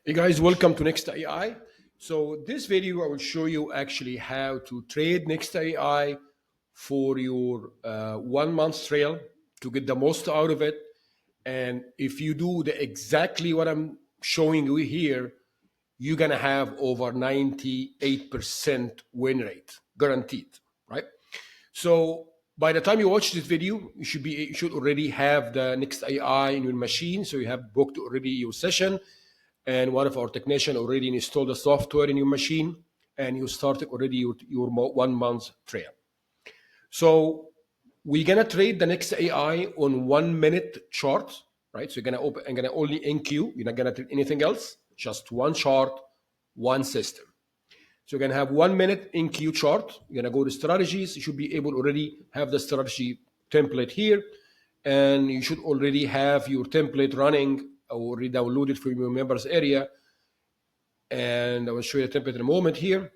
Hey guys, welcome to Nexta AI. So this video I will show you actually how to trade Nexta AI for your 1 month trail to get the most out of it. And if you do the exactly what I'm showing you here, you're gonna have over 98% win rate, guaranteed, right? So by the time you watch this video, you should already have the Nexta AI in your machine. So you have booked already your session and one of our technicians already installed the software in your machine and you started already your 1 month trail. So we're gonna trade the next AI on 1 minute chart, right? So you're gonna open and gonna only NQ, you're not gonna trade anything else, just one chart, one system. So you're gonna have 1 minute NQ chart, you're gonna go to strategies, you should be able to already have the strategy template here, and you should already have your template running or downloaded from your members area. And I will show you the template in a moment here.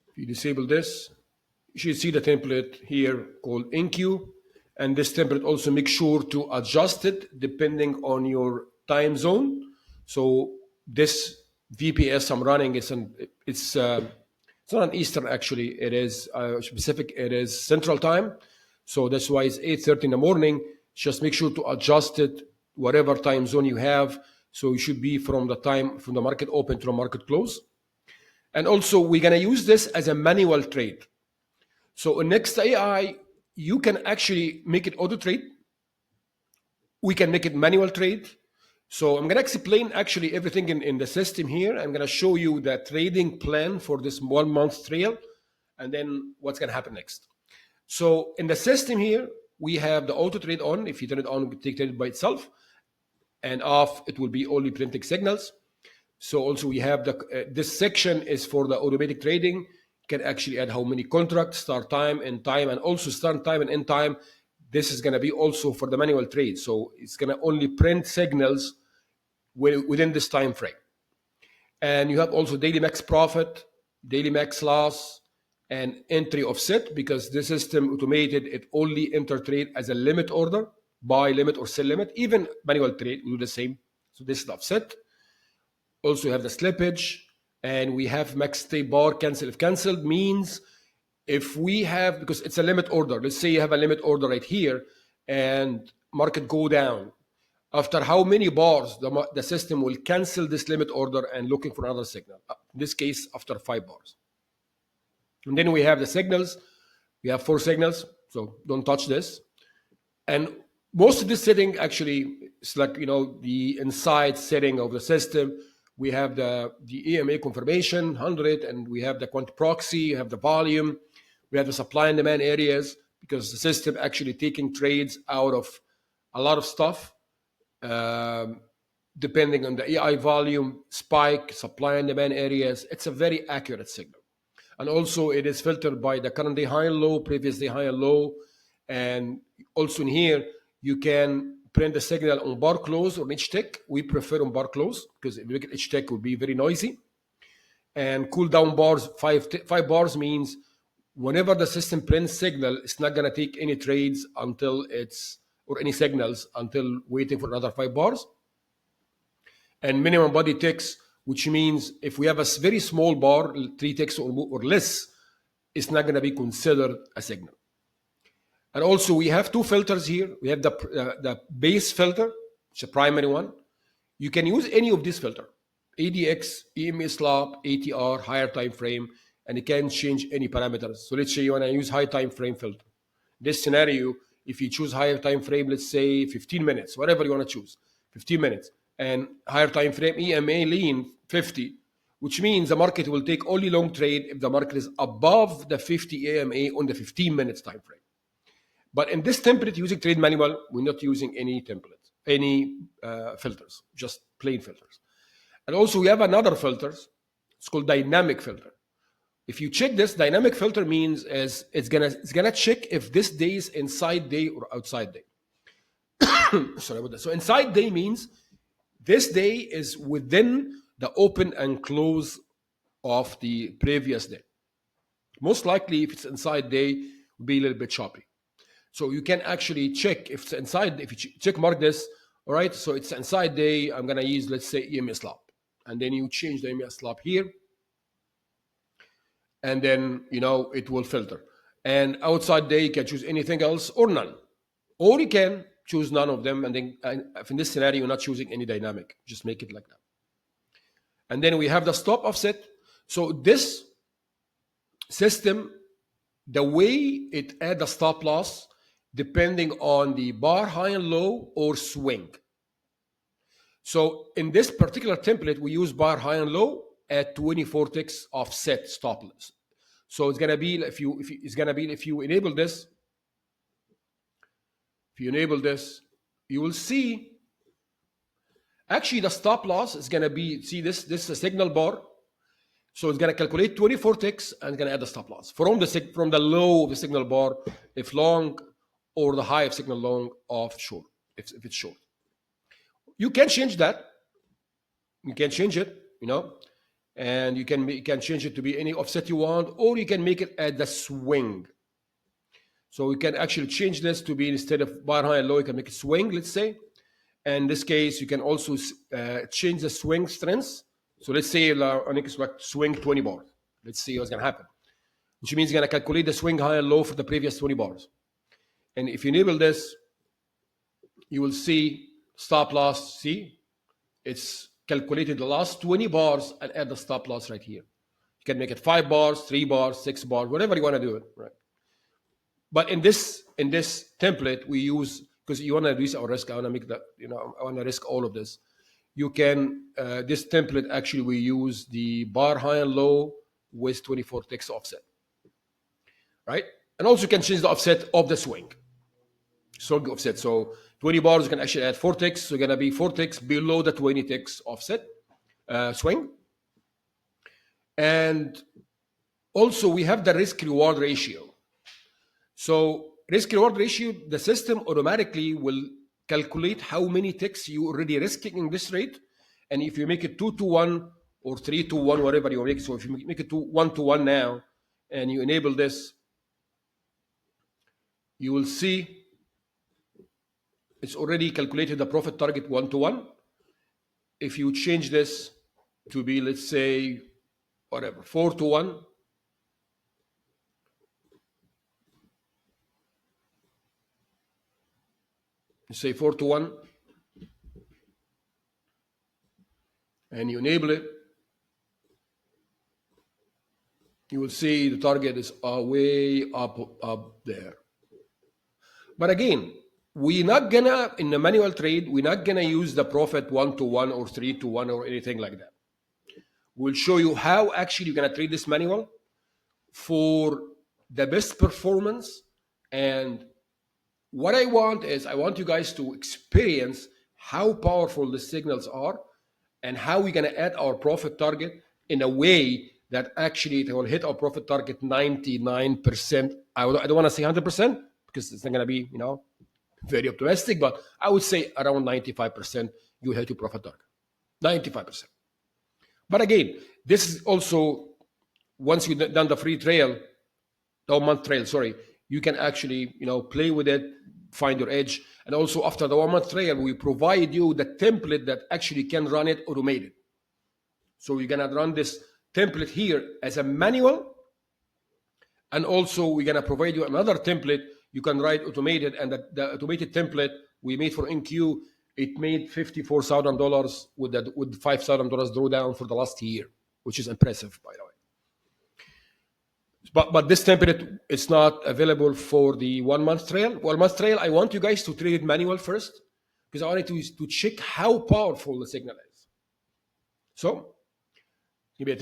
If you disable this, you should see the template here called NQ. And this template also make sure to adjust it depending on your time zone. So this VPS I'm running it's not an Eastern actually. It is specific. It is Central Time. So that's why it's 8:30 in the morning. Just make sure to adjust it whatever time zone you have. So you should be from the market open to the market close. And also we're gonna use this as a manual trade. So in Next AI, you can actually make it auto trade. We can make it manual trade. So I'm gonna explain actually everything in the system here. I'm gonna show you the trading plan for this 1 month trail and then what's gonna happen next. So in the system here, we have the auto trade on. If you turn it on, it will take trade by itself, and off, it will be only printing signals. So also we have this section is for the automatic trading. You can actually add how many contracts, start time, end time, and also start time and end time. This is going to be also for the manual trade. So it's going to only print signals within this time frame. And you have also daily max profit, daily max loss, and entry offset, because the system automated, it only enter trade as a limit order, buy limit or sell limit. Even manual trade will do the same. So this is the offset. Also, you have the slippage, and we have max stay bar cancel. If canceled means if we have, because it's a limit order, let's say you have a limit order right here and market go down. After how many bars the system will cancel this limit order and looking for another signal. In this case, after 5 bars. And then we have the signals. We have 4 signals, so don't touch this. And most of this setting actually is like, the inside setting of the system. We have the EMA confirmation 100, and we have the quant proxy, you have the volume, we have the supply and demand areas, because the system actually taking trades out of a lot of stuff, depending on the AI volume, spike, supply and demand areas. It's a very accurate signal. And also it is filtered by the current day high and low, previous day high and low. And also in here, you can print the signal on bar close or each tick. We prefer on bar close, because if you look at each tick, it will be very noisy. And cool down bars, 5 bars means whenever the system prints signal, it's not going to take any trades until or any signals until waiting for another 5 bars. And minimum body ticks, which means if we have a very small bar, 3 ticks or less, it's not going to be considered a signal. And also we have 2 filters here. We have the base filter, which is a primary one. You can use any of this filter, ADX, EMA slop, ATR, higher time frame, and it can change any parameters. So let's say you want to use high time frame filter. This scenario, if you choose higher time frame, let's say 15 minutes, whatever you want to choose, 15 minutes, and higher time frame EMA lean 50, which means the market will take only long trade if the market is above the 50 EMA on the 15 minutes time frame. But in this template, using trade manual, we're not using any templates, any filters, just plain filters. And also we have another filters. It's called dynamic filter. If you check this, dynamic filter means it's gonna check if this day is inside day or outside day. Sorry about that. So inside day means this day is within the open and close of the previous day. Most likely, if it's inside day, it will be a little bit choppy. So you can actually check if it's inside. If you check mark this All right, so it's inside day. I'm gonna use, let's say, EMA slab, and then you change the EMA slab here, and then it will filter. And outside day, you can choose anything else or none, or you can choose none of them. And then if in this scenario you're not choosing any dynamic, just make it like that. And then we have the stop offset. So this system, the way it adds the stop loss depending on the bar high and low or swing. So in this particular template, we use bar high and low at 24 ticks offset stop loss. So it's gonna be if you enable this, you will see actually the stop loss is gonna be, see this is a signal bar. So it's gonna calculate 24 ticks and it's gonna add the stop loss from the low of the signal bar if long, or the high of signal long of short if it's short. You can change that. You can change it, and you can change it to be any offset you want, or you can make it at the swing. So you can actually change this to be, instead of bar high and low, you can make it swing, let's say. And in this case, you can also change the swing strength. So let's say on expect swing 20 bars. Let's see what's gonna happen. Which means it's gonna calculate the swing high and low for the previous 20 bars. And if you enable this, you will see stop loss. See, it's calculated the last 20 bars and add the stop loss right here. You can make it 5 bars, 3 bars, 6 bars, whatever you want to do it, right? But in this template, we use, because you want to reduce our risk, I want to make that, I want to risk all of this. You can, this template, actually, we use the bar high and low with 24 ticks offset, right? And also you can change the offset of the swing. Swing offset. So 20 bars, you can actually add 4 ticks. So you're going to be 4 ticks below the 20 ticks offset swing. And also we have the risk reward ratio. So risk reward ratio, the system automatically will calculate how many ticks you already risking in this rate. And if you make it 2-to-1 or 3-to-1, whatever you make, so if you make it 1-to-1 now and you enable this, you will see it's already calculated the profit target 1-to-1. If you change this to be, let's say, whatever, 4-to-1, say 4-to-1, and you enable it, you will see the target is way up there. But again, we're not gonna, in the manual trade, we're not gonna use the profit 1-to-1 or 3-to-1 or anything like that. We'll show you how actually you're gonna trade this manual for the best performance. And what I want is, I want you guys to experience how powerful the signals are and how we're gonna add our profit target in a way that actually it will hit our profit target 99%. I don't wanna say 100% because it's not gonna be, very optimistic, but I would say around 95% you hit your profit target. 95%. But again, this is also, once you've done the free trail, the 1 month trail, sorry, you can actually, play with it, find your edge. And also after the 1 month trail, we provide you the template that actually can run it automated. So you're gonna run this template here as a manual. And also we're gonna provide you another template you can write automated, and the automated template we made for NQ, it made $54,000 with $5,000 drawdown for the last year, which is impressive, by the way. But this template is not available for the 1 month trail. 1 month trail, I want you guys to trade it manual first, because I wanted to check how powerful the signal is. So,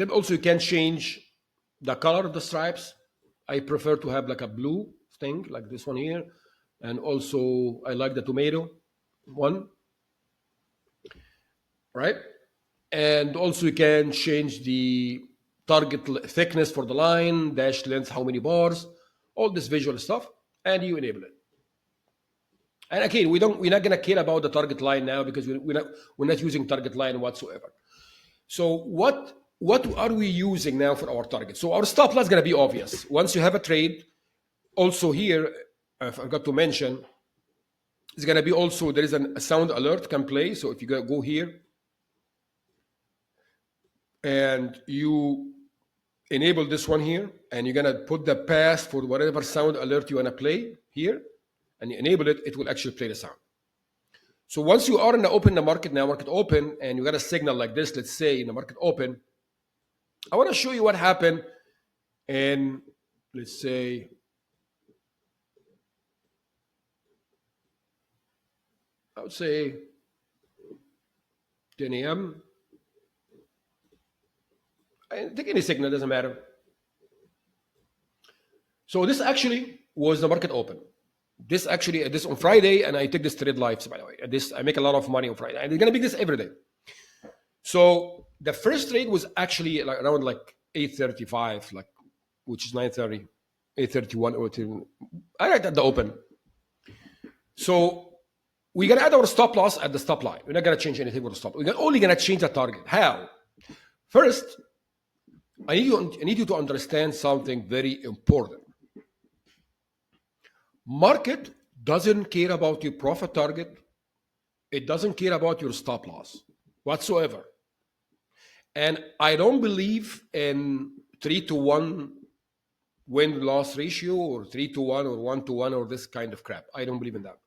also you can change the color of the stripes. I prefer to have like a blue thing, like this one here. And also, I like the tomato one, right? And also you can change the target thickness for the line, dash length, how many bars, all this visual stuff, and you enable it. And again, we're not gonna care about the target line now, because we're not using target line whatsoever. So what are we using now for our target? So our stop loss is gonna be obvious. Once you have a trade, also here, I forgot to mention, It's gonna be also there is a sound alert can play. So if you go here and you enable this one here, and you're gonna put the path for whatever sound alert you wanna play here, and you enable it, it will actually play the sound. So once you are in the market now, market open, and you got a signal like this, let's say in the market open, I want to show you what happened in, let's say, I would say 10 a.m. I take any signal, doesn't matter. So this actually was the market open. This on Friday, and I take this trade lives, by the way. This I make a lot of money on Friday, and it's gonna be this every day. So the first trade was actually like around like 8:35, like which is 9:30, 8:31, or I right at the open. So we're gonna add our stop loss at the stop line. We're not gonna change anything with the stop. We're only gonna change the target. How? First, I need you to understand something very important. Market doesn't care about your profit target. It doesn't care about your stop loss whatsoever. And I don't believe in 3-to-1 win loss ratio or 3-to-1 or 1-to-1 or this kind of crap. I don't believe in that.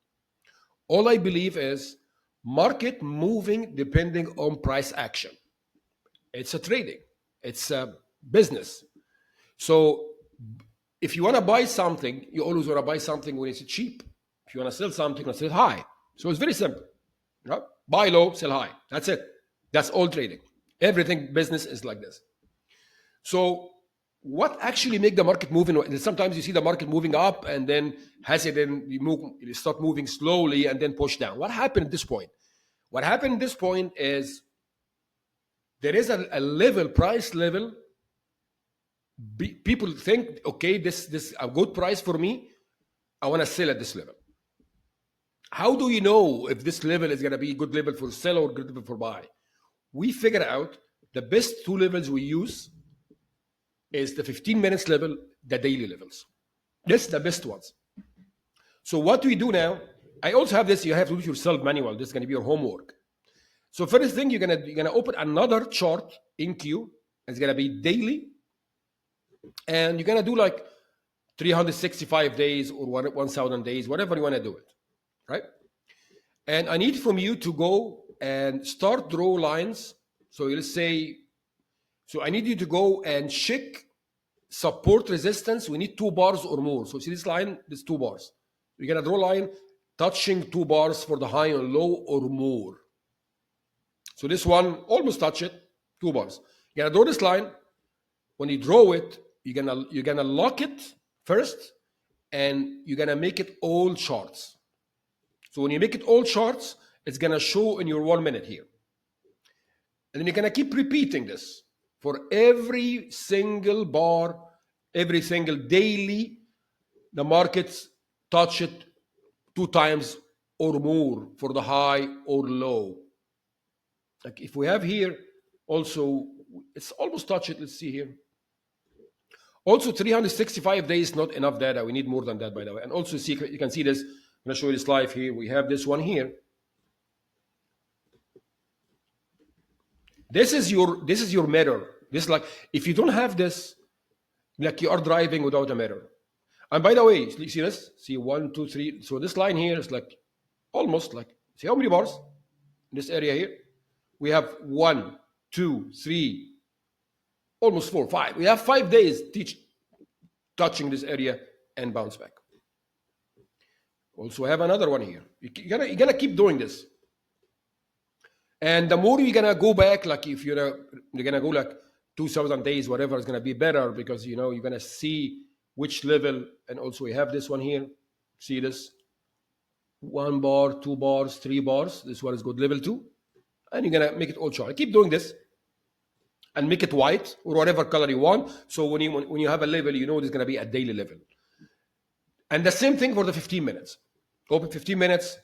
All I believe is market moving depending on price action. It's a trading, it's a business. So if you want to buy something, you always want to buy something when it's cheap. If you want to sell something, you want to sell high. So it's very simple. Right? Buy low, sell high. That's it. That's all trading. Everything business is like this. So what actually make the market moving? Sometimes you see the market moving up and then you start moving slowly and then push down. What happened at this point? What happened at this point is there is a level, price level. People think, okay, this a good price for me. I want to sell at this level. How do you know if this level is going to be a good level for sell or good level for buy? We figure out the best two levels we use is the 15 minutes level, the daily levels. That's the best ones. So what we do now, I also have this, you have to do it yourself manual. This is going to be your homework. So first thing, you're gonna open another chart in Q. It's gonna be daily, and you're gonna do like 365 days or 1,000 days, whatever you want to do it, right? And I need from you to go and start draw lines. So let's say, so I need you to go and check support resistance. We need 2 bars or more. So see this line, this 2 bars. You're gonna draw a line touching 2 bars for the high and low or more. So this one almost touch it, 2 bars. You're gonna draw this line. When you draw it, you're gonna lock it first, and you're gonna make it all charts. So when you make it all charts, it's gonna show in your 1 minute here. And then you're gonna keep repeating this for every single bar, every single daily, the markets touch it 2 times or more for the high or low. Like if we have here, also, it's almost touch it. Let's see here. Also, 365 days not enough data. We need more than that, by the way. And also, see, you can see this. I'm going to show you this live here. We have this one here. This is your mirror. This is like, if you don't have this, like you are driving without a mirror. And by the way, you see this? See 1, 2, 3. So this line here is like almost like, see how many bars in this area here? We have 1, 2, 3, almost 4, 5. We have 5 days touching this area and bounce back. Also, I have another one here. You're gonna keep doing this. And the more you're gonna go back, like if you're gonna go like 2,000 days, whatever, is gonna be better because you're gonna see which level. And also we have this one here. See this? 1 bar, 2 bars, 3 bars. This one is good, level 2. And you're gonna make it all chart. Keep doing this and make it white or whatever color you want. So when you have a level, there's gonna be a daily level. And the same thing for the 15 minutes. Open 15 minutes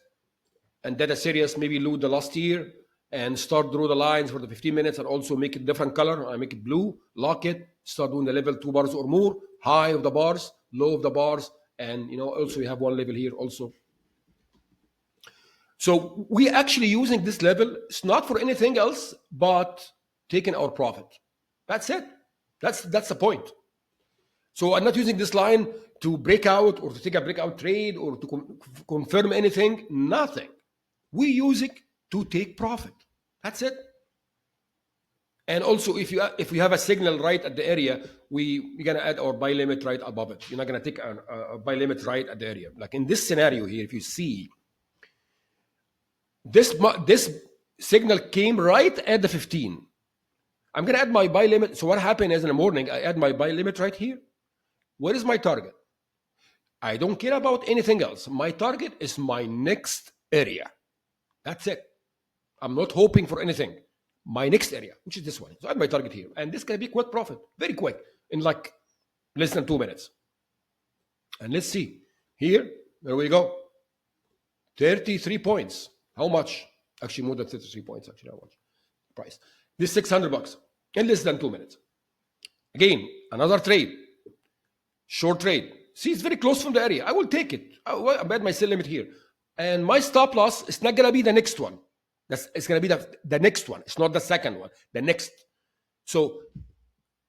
and data series, maybe load the last year and start draw the lines for the 15 minutes and also make it different color. I make it blue, lock it, start doing the level 2 bars or more, high of the bars, low of the bars. And also we have one level here also. So we actually using this level. It's not for anything else but taking our profit. That's it. That's the point. So I'm not using this line to break out or to take a breakout trade or to confirm anything. Nothing. We use it to take profit. That's it. And also, if we have a signal right at the area, we're gonna add our buy limit right above it. You're not gonna take a buy limit right at the area. Like in this scenario here, if you see this signal came right at the 15. I'm gonna add my buy limit. So what happened is in the morning, I add my buy limit right here. What is my target? I don't care about anything else. My target is my next area. That's it. I'm not hoping for anything. My next area, which is this one. So I have my target here. And this can be quick profit, very quick, in like less than 2 minutes. And let's see. Here, there we go. 33 points. How much? Actually, more than 33 points, actually. How much? Price. This $600 in less than 2 minutes. Again, another trade. Short trade. See, it's very close from the area. I will take it. I bet my sell limit here. And my stop loss is not going to be the next one. It's going to be the next one. It's not the second one. The next. So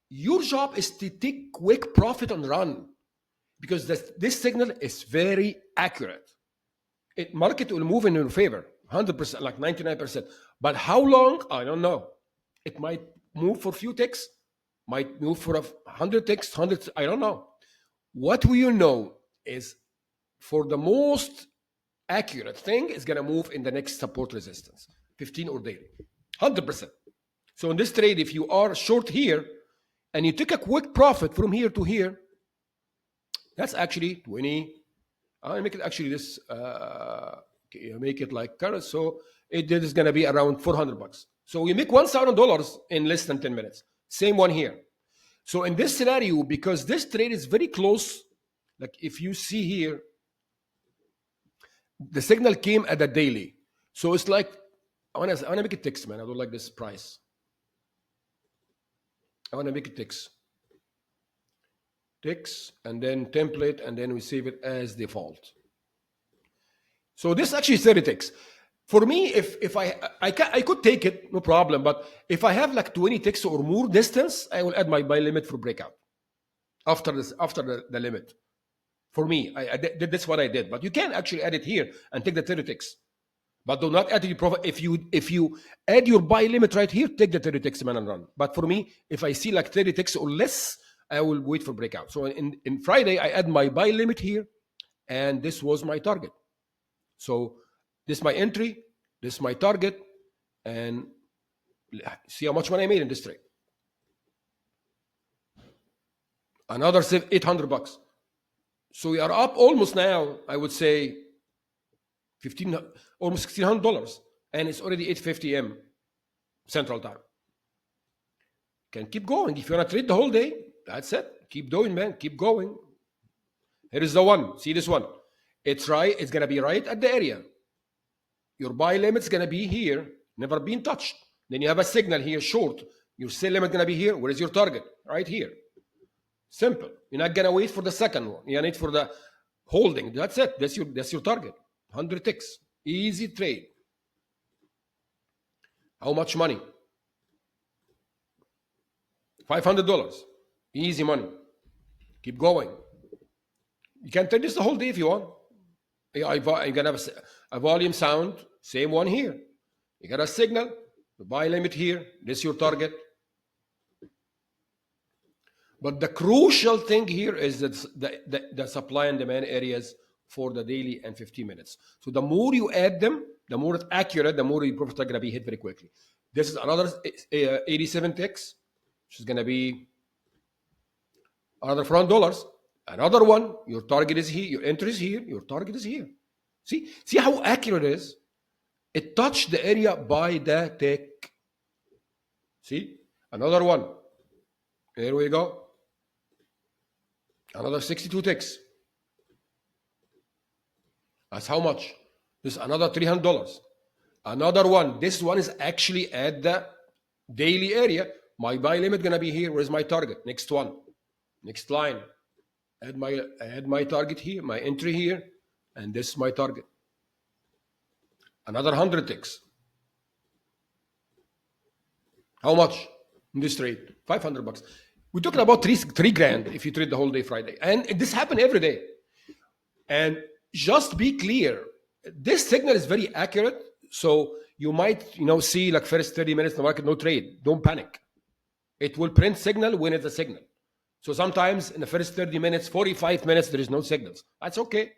your job is to take quick profit and run, because this signal is very accurate. Market will move in your favor, 100%, like 99%. But how long? I don't know. It might move for a few ticks, might move for 100 ticks, 100. I don't know. What we know is, for the most accurate thing, is going to move in the next support resistance, 15 or daily, 100%. So in this trade, if you are short here and you took a quick profit from here to here, that's actually 20. I'll make it actually this, make it like current. So it is going to be around $400. So you make $1,000 in less than 10 minutes. Same one here. So in this scenario, because this trade is very close, like if you see here, the signal came at the daily. So it's like, I want to make it ticks, man. I don't like this price. I want to make it ticks. Ticks, and then template, and then we save it as default. So this actually 30 ticks. For me, if I could take it, no problem. But if I have like 20 ticks or more distance, I will add my buy limit for breakout after the limit. For me, that's what I did. But you can actually add it here and take the 30 ticks. But do not add your profit. If you add your buy limit right here, take the 30 ticks, man, and run. But for me, if I see like 30 ticks or less, I will wait for breakout. So in Friday, I add my buy limit here, and this was my target. So this is my entry, this is my target, and see how much money I made in this trade. Another $800. So we are up almost now, I would say, almost $1,600, and it's already 8:50 a.m. Central Time. Can keep going. If you want to trade the whole day, that's it. Keep doing, man. Keep going. Here is the one. See this one? It's right. It's gonna be right at the area. Your buy limit's gonna be here, never been touched. Then you have a signal here, short. Your sell limit gonna be here. Where is your target? Right here. Simple. You're not gonna wait for the second one. You're gonna wait for the holding. That's it. That's your target. 100 ticks. Easy trade. How much money? $500. Easy money. Keep going. You can trade this the whole day if you want. You're gonna have a volume sound. Same one here. You got a signal. The buy limit here. This is your target. But the crucial thing here is that the supply and demand areas for the daily and 15 minutes. So the more you add them, the more it's accurate, the more your profits are going to be hit very quickly. This is another 87 ticks, which is going to be another $400. Another one, your target is here, your entry is here, your target is here. See how accurate it is? It touched the area by the tick. See? Another one. Here we go. Another 62 ticks. That's how much? This is another $300. Another one. This one is actually at the daily area. My buy limit gonna be here. Where's my target? Next one. Next line. Add my target here, my entry here, and this is my target. Another 100 ticks. How much in this trade? 500 bucks. We're talking about three grand if you trade the whole day Friday. And this happen every day. And just be clear, this signal is very accurate. So you might, see like first 30 minutes in the market, no trade. Don't panic. It will print signal when it's a signal. So sometimes in the first 30 minutes, 45 minutes, there is no signals. That's okay.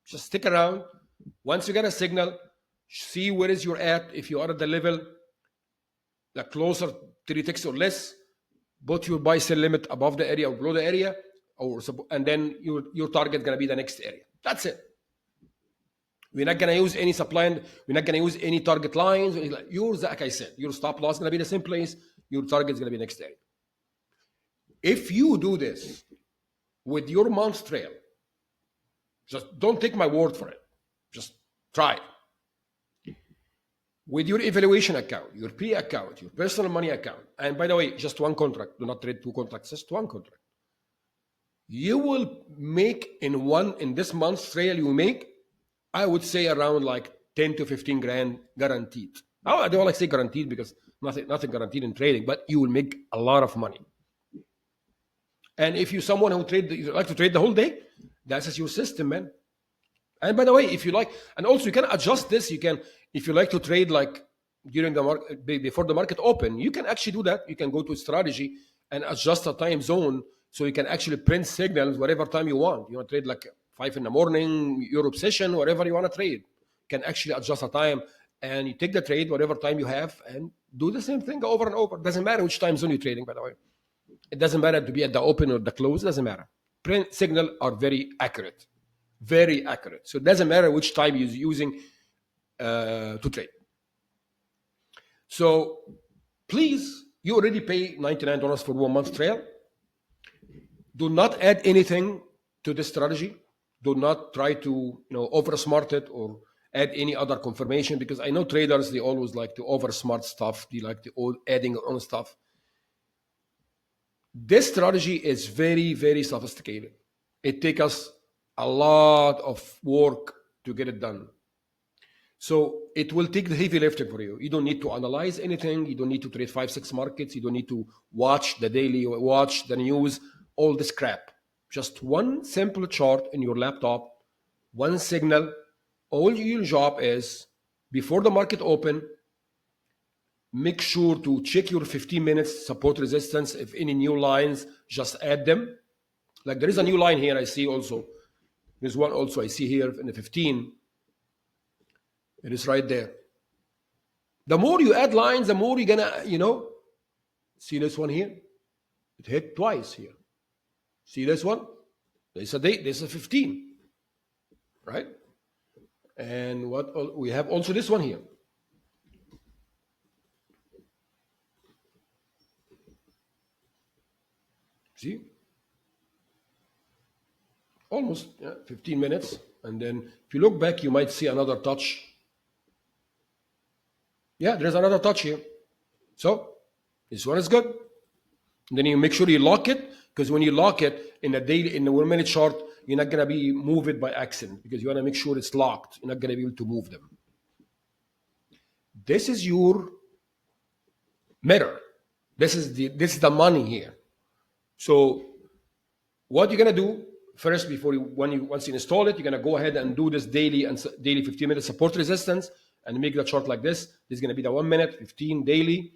Just stick around. Once you get a signal, see where is you're at. If you are at the level, like closer 3 ticks or less, put your buy sell limit above the area or below the area, and then your target gonna be the next area. That's it. We're not gonna use any supply, and we're not gonna use any target lines. Yours, like I said, your stop loss is gonna be the same place. Your target is gonna be next area. If you do this with your month trail, just don't take my word for it. Just try it. With your evaluation account, your P account, your personal money account, and by the way, just one contract. Do not trade two contracts, just one contract. You will make in this month's trail, you make, I would say around like 10 to 15 grand guaranteed. I don't like to say guaranteed because nothing guaranteed in trading, but you will make a lot of money. And if you're someone who like to trade the whole day, that's your system, man. And by the way, if you like, and also you can adjust this. You can, if you like to trade like during the market, before the market open, you can actually do that. You can go to strategy and adjust a time zone so you can actually print signals whatever time you want. You want to trade like 5 in the morning, Europe session, whatever you want to trade. You can actually adjust a time and you take the trade whatever time you have and do the same thing over and over. Doesn't matter which time zone you're trading, by the way. It doesn't matter to be at the open or the close. It doesn't matter. Print signal are very accurate. Very accurate. So it doesn't matter which time you're using to trade. So please, you already pay $99 for 1 month trail. Do not add anything to this strategy. Do not try to over smart it or add any other confirmation, because I know traders, they always like to over smart stuff. They like to adding their own stuff. This strategy is very, very sophisticated. It takes us a lot of work to get it done. So it will take the heavy lifting for you. You don't need to analyze anything. You don't need to trade 5-6 markets. You don't need to watch the daily, watch the news, all this crap. Just one simple chart in your laptop, one signal. All your job is, before the market open, make sure to check your 15 minutes support resistance. If any new lines, just add them. Like there is a new line here I see also. There's one also I see here in the 15. It is right there. The more you add lines, the more you're gonna, see this one here? It hit twice here. See this one? There's a date, there's a 15. Right? And we have also this one here. See? Almost 15 minutes. And then if you look back, you might see another touch. Yeah, there's another touch here. So this one is good. And then you make sure you lock it, because when you lock it in the 1 minute chart, you're not going to move it by accident, because you want to make sure it's locked. You're not going to be able to move them. This is your mirror. This is the money here. So what you're going to do first, once you install it, you're going to go ahead and do this daily 15-minute support resistance and make the chart like this. This is going to be the 1 minute, 15 daily.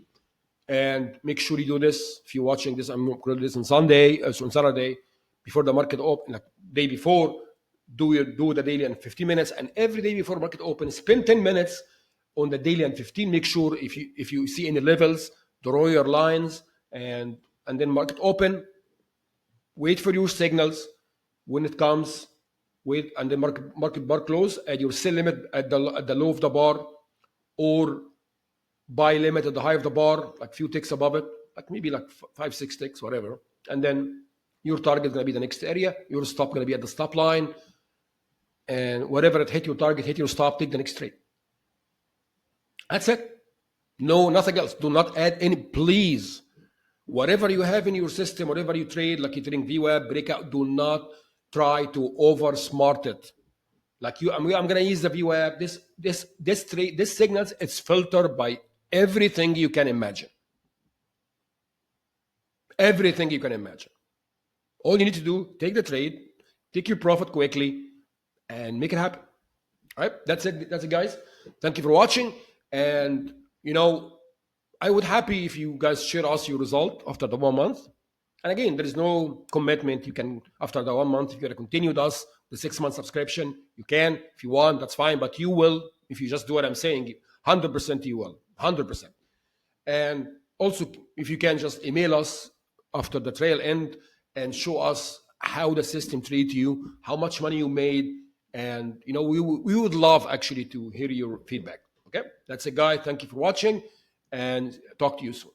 And make sure you do this. If you're watching this, I'm going to do this on Saturday, before the market open, like day before, do the daily and 15 minutes. And every day before market open, spend 10 minutes on the daily and 15. Make sure if you see any levels, draw your lines, and then market open. Wait for your signals. When it comes, wait, and then market bar close. Add your sell limit at the low of the bar, or buy limit at the high of the bar, like few ticks above it, like maybe like 5-6 ticks, whatever. And then your target is going to be the next area. Your stop going to be at the stop line. And whatever it hit your target, hit your stop, take the next trade. That's it. No, nothing else. Do not add any, please. Whatever you have in your system, whatever you trade, like you're trading VWAP, breakout, do not try to over smart it. Like I'm gonna use the view app. This signals, it's filtered by everything you can imagine. Everything you can imagine. All you need to do, take the trade, take your profit quickly, and make it happen. All right, that's it. That's it, guys. Thank you for watching. And I would happy if you guys share us your result after the 1 month. And again, there is no commitment. You can, after the 1 month, if you're gonna continue with us, the 6 month subscription, you can. If you want, that's fine. But you will, if you just do what I'm saying, 100% you will. 100%. And also, if you can just email us after the trail end and show us how the system treat you, how much money you made, and we would love actually to hear your feedback. Okay, that's it, guy. Thank you for watching, and talk to you soon.